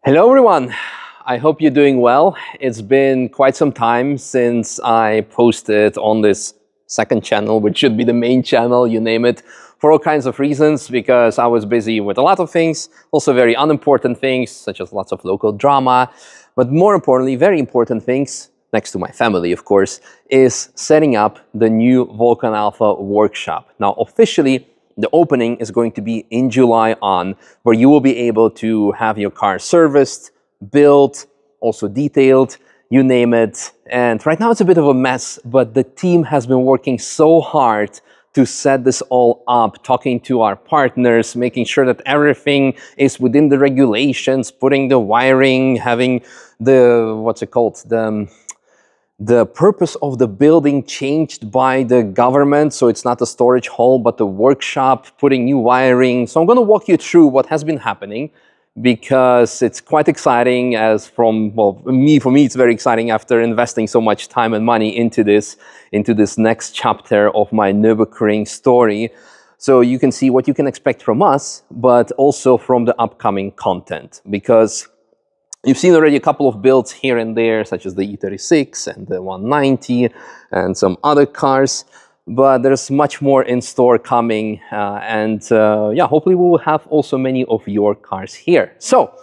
Hello everyone, I hope you're doing well. It's been quite some time since I posted on this second channel, which should be the main channel, you name it, for all kinds of reasons, because I was busy with a lot of things, also very unimportant things, such as lots of local drama, but more importantly, very important things, next to my family of course, is setting up the new Vulcan Alpha workshop. Now officially, the opening is going to be in July on, where you will be able to have your car serviced, built, also detailed, you name it. And right now it's a bit of a mess, but the team has been working so hard to set this all up, talking to our partners, making sure that everything is within the regulations, putting the wiring, having the, what's it called, the purpose of the building changed by the government, so it's not a storage hall, but a workshop, putting new wiring. So I'm going to walk you through what has been happening, because it's quite exciting for me it's very exciting after investing so much time and money into this next chapter of my Nürburgring story. So you can see what you can expect from us, but also from the upcoming content, because you've seen already a couple of builds here and there, such as the E36 and the 190 and some other cars, but there's much more in store coming, yeah, hopefully we will have also many of your cars here. So,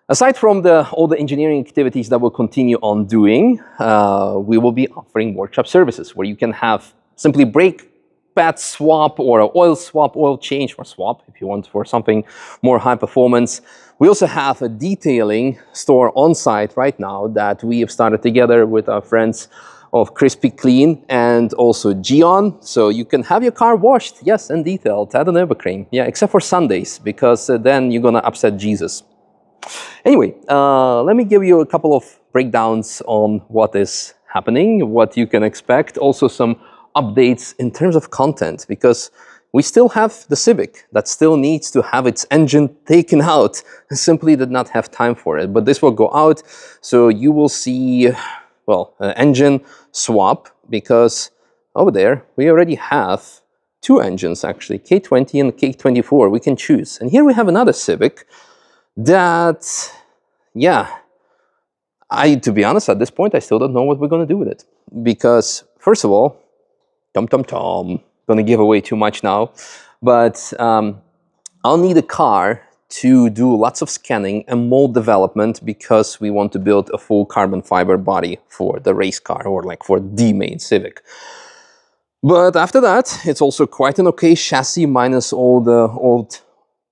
aside from all the engineering activities that we'll continue on doing, we will be offering workshop services where you can have simply brake pad swap or an oil swap, oil change, or swap if you want for something more high performance. We also have a detailing store on site right now that we have started together with our friends of Crispy Clean and also Gion. So you can have your car washed, yes, and detailed at the Nürburgring. Yeah, except for Sundays, because then you're gonna upset Jesus. Anyway, let me give you a couple of breakdowns on what is happening, what you can expect, also some updates in terms of content, because we still have the Civic that still needs to have its engine taken out. I simply did not have time for it, but this will go out. So you will see, well, an engine swap, because over there we already have two engines actually, K20 and K24, we can choose. And here we have another Civic that, yeah, to be honest, at this point, I still don't know what we're going to do with it. Because, first of all, going to give away too much now, but I'll need a car to do lots of scanning and mold development, because we want to build a full carbon fiber body for the race car, or like for the main Civic. But after that, it's also quite an okay chassis, minus all the old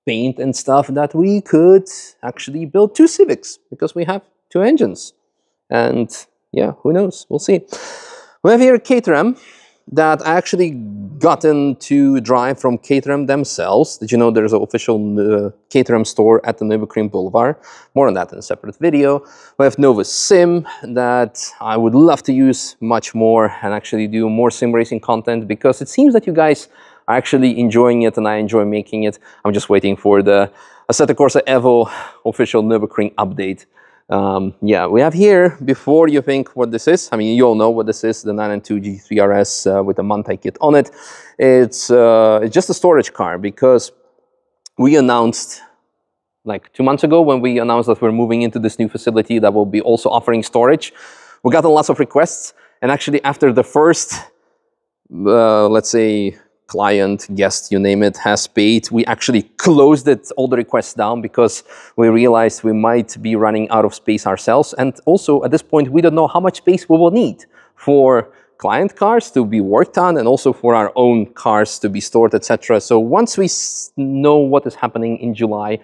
paint and stuff, that we could actually build two Civics, because we have two engines. And yeah, who knows? We'll see. We have here a Caterham that I actually gotten to drive from Caterham themselves. Did you know there's an official Caterham store at the Nürburgring Boulevard? More on that in a separate video. We have Nova Sim that I would love to use much more and actually do more sim racing content, because it seems that you guys are actually enjoying it and I enjoy making it. I'm just waiting for the Assetto Corsa Evo official Nürburgring update. Yeah, we have here, before you think what this is, I mean, you all know what this is, the 992 G3 RS with the Mantai kit on it. It's just a storage car, because we announced, like 2 months ago, when we announced that we're moving into this new facility that will be also offering storage, we got lots of requests, and actually after the first, let's say, client, guest, you name it, has paid, we actually closed all the requests down, because we realized we might be running out of space ourselves. And also at this point, we don't know how much space we will need for client cars to be worked on, and also for our own cars to be stored, etc. So once we know what is happening in July,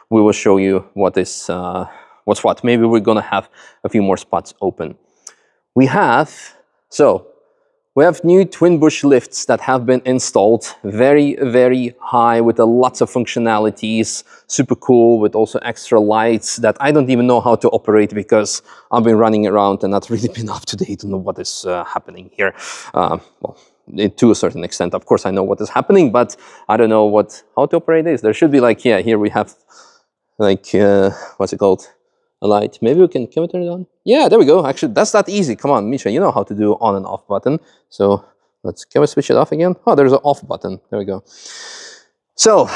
we will show you what's what. Maybe we're gonna have a few more spots open. We have new twin bush lifts that have been installed, very, very high, with lots of functionalities, super cool, with also extra lights that I don't even know how to operate, because I've been running around and not really been up to date on what is happening here. Well, to a certain extent, of course, I know what is happening, but I don't know how to operate this. There should be like, yeah, here we have like, what's it called? A light. Maybe we can we turn it on? Yeah, there we go. Actually, that's not easy. Come on, Misha, you know how to do on and off button. So can we switch it off again? Oh, there's an off button. There we go. So,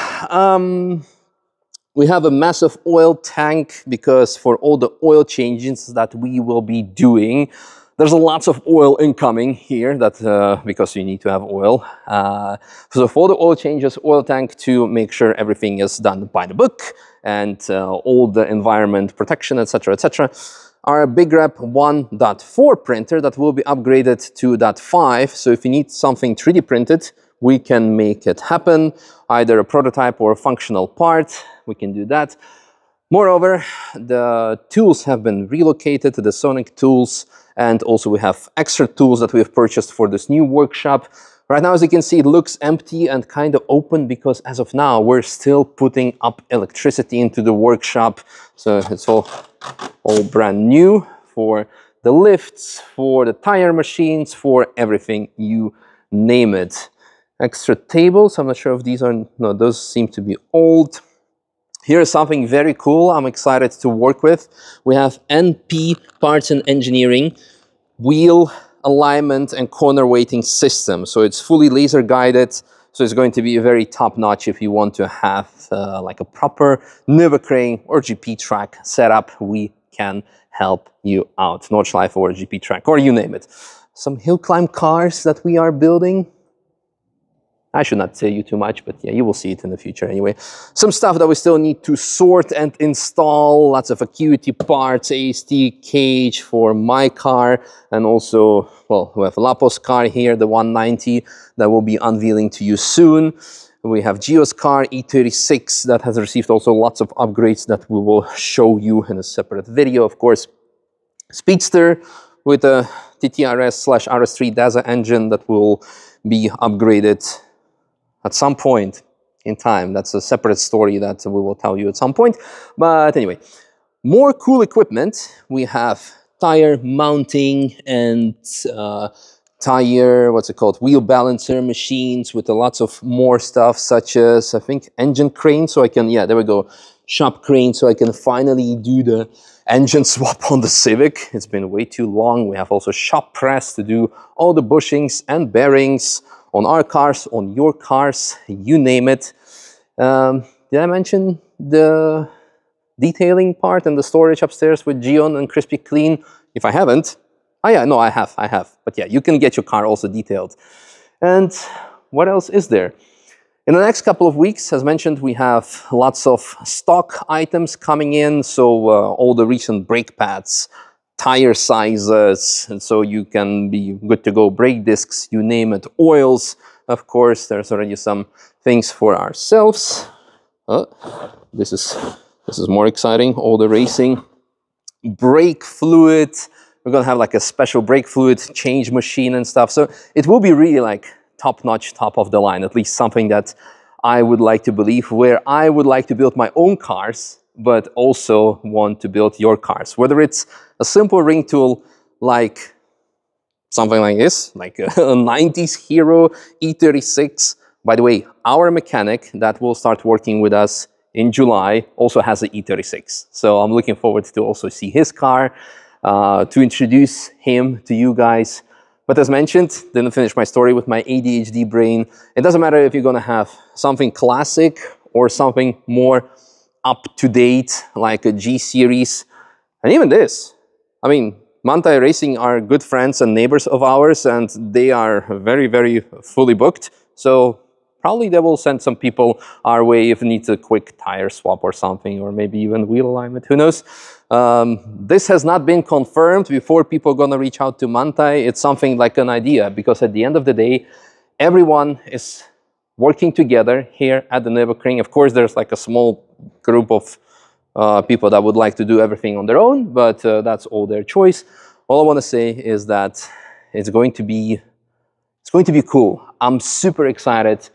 We have a massive oil tank because for all the oil changes that we will be doing, there's lots of oil incoming here that because you need to have oil. So for the oil changes, oil tank to make sure everything is done by the book and all the environment protection, etc., etc. Our Big Rep 1.4 printer that will be upgraded to .5. So if you need something 3D printed, we can make it happen, either a prototype or a functional part. We can do that. Moreover, the tools have been relocated to the Sonic tools, and also we have extra tools that we have purchased for this new workshop. Right now, as you can see, it looks empty and kind of open because as of now, we're still putting up electricity into the workshop. So it's all brand new for the lifts, for the tire machines, for everything, you name it. Extra tables, I'm not sure if these are, no, those seem to be old. Here's something very cool I'm excited to work with. We have NP Parts and Engineering wheel alignment and corner weighting system. So it's fully laser guided. So it's going to be very top notch if you want to have like a proper Nürburgring or GP track setup. We can help you out. Nordschleife or GP track or you name it. Some hill climb cars that we are building. I should not tell you too much, but yeah, you will see it in the future anyway. Some stuff that we still need to sort and install. Lots of Acuity parts, AST cage for my car, and also, well, we have Lapos car here, the 190, that will be unveiling to you soon. We have Gio's car, E36, that has received also lots of upgrades that we will show you in a separate video, of course. Speedster with a TTRS/RS3 DASA engine that will be upgraded at some point in time. That's a separate story that we will tell you at some point. But anyway, more cool equipment. We have tire mounting and tire, what's it called, wheel balancer machines with lots of more stuff, such as, I think, engine crane. So I can, yeah, there we go, shop crane. So I can finally do the engine swap on the Civic. It's been way too long. We have also shop press to do all the bushings and bearings on our cars, on your cars, you name it. Did I mention the detailing part and the storage upstairs with Gion and Crispy Clean? If I haven't, oh yeah, no, I have. But yeah, you can get your car also detailed. And what else is there? In the next couple of weeks, as mentioned, we have lots of stock items coming in. So all the recent brake pads, tire sizes, and so you can be good to go. Brake discs, you name it. Oils, of course. There's already some things for ourselves. This is more exciting. All the racing. Brake fluid. We're gonna have like a special brake fluid change machine and stuff. So it will be really like top-notch, top of the line. At least something that I would like to believe, where I would like to build my own cars, but also want to build your cars. Whether it's a simple ring tool like something like this, like a 90s Hero E36. By the way, our mechanic that will start working with us in July also has an E36. So I'm looking forward to also see his car, to introduce him to you guys. But as mentioned, didn't finish my story with my ADHD brain. It doesn't matter if you're gonna have something classic or something more up-to-date, like a G series, and even this. I mean, Mantai Racing are good friends and neighbors of ours, and they are very, very fully booked. So probably they will send some people our way if it needs a quick tire swap or something, or maybe even wheel alignment, who knows. This has not been confirmed before people are gonna reach out to Mantai. It's something like an idea, because at the end of the day, everyone is working together here at the Nürburgring. Of course, there's like a small group of people that would like to do everything on their own, but that's all their choice. All I want to say is that it's going to be cool. I'm super excited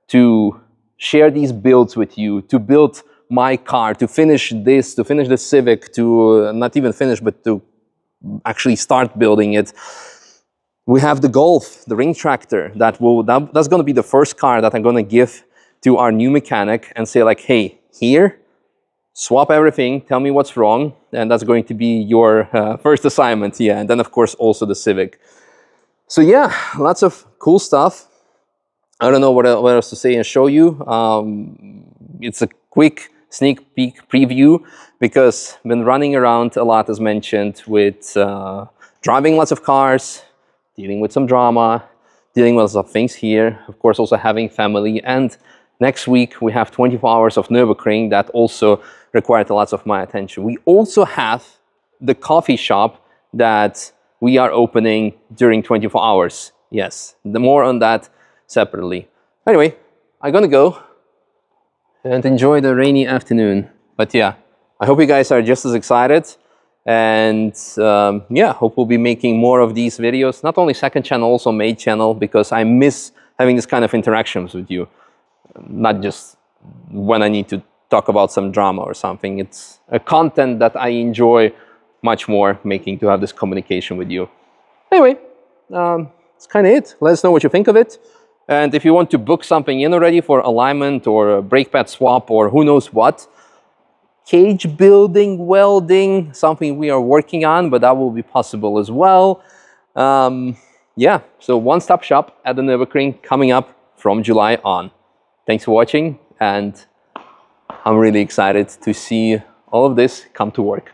to share these builds with you, to build my car, to finish this, to finish the Civic, to not even finish, but to actually start building it. We have the Golf, the ring tractor, that's going to be the first car that I'm going to give to our new mechanic and say like, hey, here, swap everything, tell me what's wrong, and that's going to be your first assignment. Yeah, and then of course also the Civic. So yeah, lots of cool stuff. I don't know what else to say and show you. It's a quick sneak peek preview, because I've been running around a lot, as mentioned, with driving lots of cars, dealing with some drama, dealing with lots of things here, of course also having family, and next week we have 24 hours of Nürburgring that also required a lot of my attention. We also have the coffee shop that we are opening during 24 hours. Yes, the more on that separately. Anyway, I'm gonna go and enjoy the rainy afternoon. But yeah, I hope you guys are just as excited. And yeah, hope we'll be making more of these videos. Not only second channel, also main channel, because I miss having this kind of interactions with you. Not just when I need to talk about some drama or something. It's a content that I enjoy much more making, to have this communication with you. Anyway, that's kind of it. Let us know what you think of it. And if you want to book something in already for alignment or a brake pad swap or who knows what, cage building, welding, something we are working on, but that will be possible as well. Yeah, so one-stop shop at the Nürburgring coming up from July on. Thanks for watching, and I'm really excited to see all of this come to work.